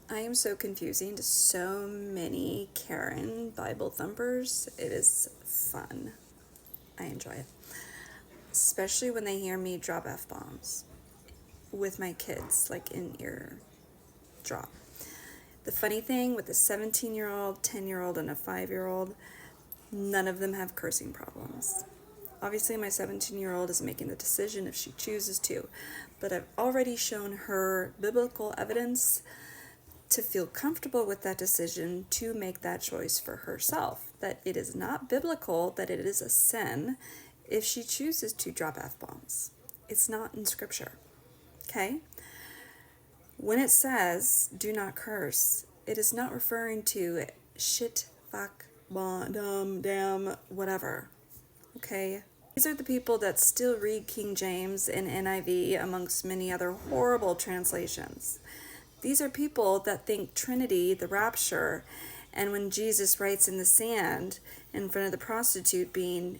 I am so confusing to so many Karen Bible thumpers. It is fun. I enjoy it. Especially when they hear me drop F bombs with my kids, like in ear drop. The funny thing with a 17-year-old, 10-year-old, and a 5-year-old, none of them have cursing problems. Obviously, my 17-year-old is making the decision if she chooses to, but I've already shown her biblical evidence to feel comfortable with that decision to make that choice for herself. That it is not biblical, that it is a sin if she chooses to drop F-bombs. It's not in scripture. Okay? When it says do not curse, it is not referring to shit, fuck, dumb, damn, whatever. Okay? These are the people that still read King James and NIV amongst many other horrible translations. These are people that think Trinity, the rapture, and when Jesus writes in the sand in front of the prostitute being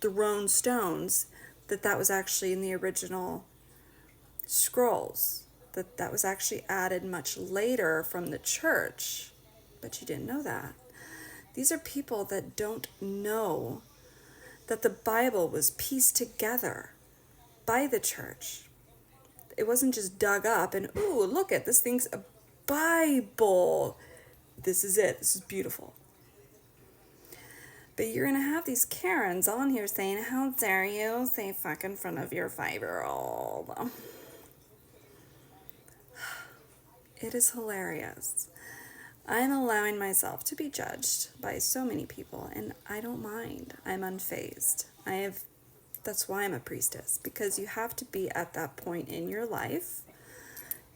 thrown stones, that was actually in the original scrolls, that was actually added much later from the church, but you didn't know that. These are people that don't know that the Bible was pieced together by the church. It wasn't just dug up and, ooh, look at this thing's a Bible. This is it. This is beautiful. But you're going to have these Karens on here saying, how dare you say fuck in front of your 5-year-old. It is hilarious. I'm allowing myself to be judged by so many people, and I don't mind. I'm unfazed. That's why I'm a priestess, because you have to be at that point in your life.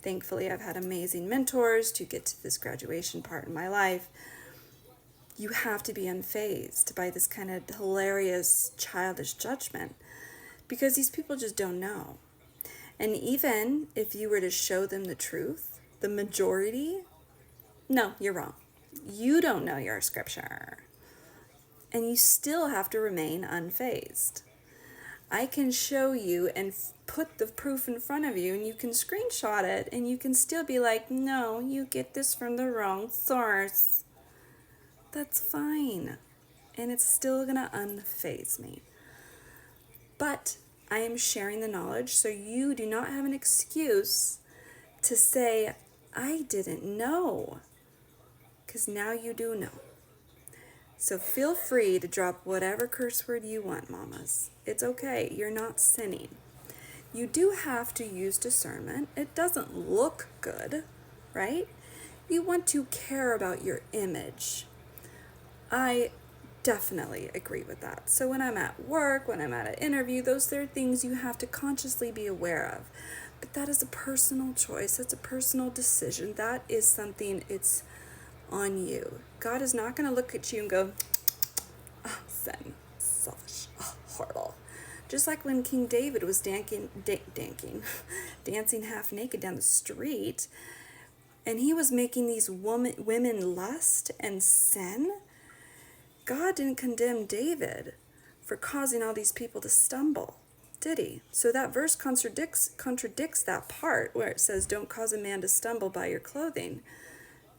Thankfully, I've had amazing mentors to get to this graduation part in my life. You have to be unfazed by this kind of hilarious, childish judgment, because these people just don't know. And even if you were to show them the truth, the majority, no, you're wrong. You don't know your scripture. And you still have to remain unfazed. I can show you and put the proof in front of you, and you can screenshot it, and you can still be like, no, you get this from the wrong source. That's fine. And it's still gonna unfaze me. But I am sharing the knowledge, so you do not have an excuse to say, I didn't know. Because now you do know. So feel free to drop whatever curse word you want, mamas. It's okay. You're not sinning. You do have to use discernment. It doesn't look good, right? You want to care about your image. I definitely agree with that. So when I'm at work, when I'm at an interview, those are things you have to consciously be aware of. But that is a personal choice. That's a personal decision. That is something, it's on you. God is not going to look at you and go, oh, sin, selfish, oh, horrible. Just like when King David was dancing half naked down the street, and he was making these women lust and sin. God didn't condemn David for causing all these people to stumble, did he? So that verse contradicts that part where it says, don't cause a man to stumble by your clothing.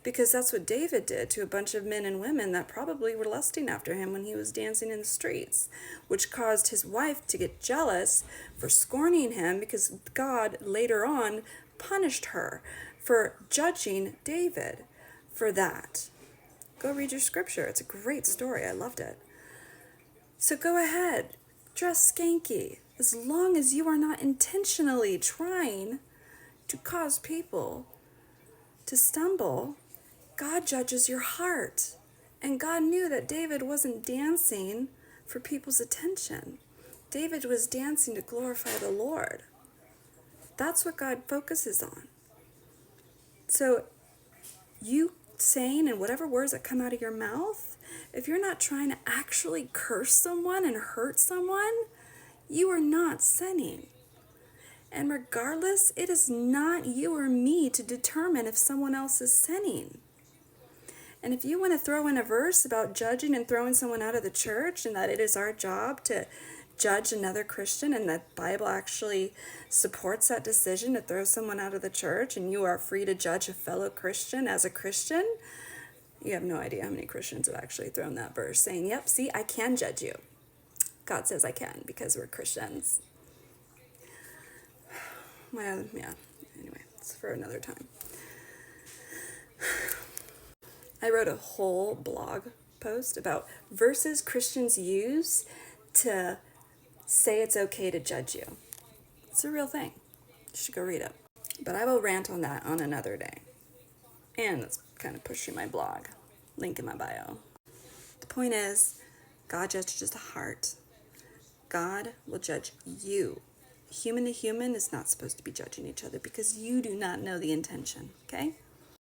Because that's what David did to a bunch of men and women that probably were lusting after him when he was dancing in the streets, which caused his wife to get jealous for scorning him, because God later on punished her for judging David for that. Go read your scripture. It's a great story. I loved it. So go ahead, dress skanky, as long as you are not intentionally trying to cause people to stumble. God judges your heart. And God knew that David wasn't dancing for people's attention. David was dancing to glorify the Lord. That's what God focuses on. So you saying and whatever words that come out of your mouth, if you're not trying to actually curse someone and hurt someone, you are not sinning. And regardless, it is not you or me to determine if someone else is sinning. And if you want to throw in a verse about judging and throwing someone out of the church, and that it is our job to judge another Christian and the Bible actually supports that decision to throw someone out of the church, and you are free to judge a fellow Christian as a Christian, you have no idea how many Christians have actually thrown that verse saying, yep, see, I can judge you. God says I can because we're Christians. Well, yeah, anyway, it's for another time. I wrote a whole blog post about verses Christians use to say it's okay to judge you. It's a real thing. You should go read it. But I will rant on that on another day. And that's kind of pushing my blog. Link in my bio. The point is, God judges the heart. God will judge you. Human to human is not supposed to be judging each other because you do not know the intention, okay?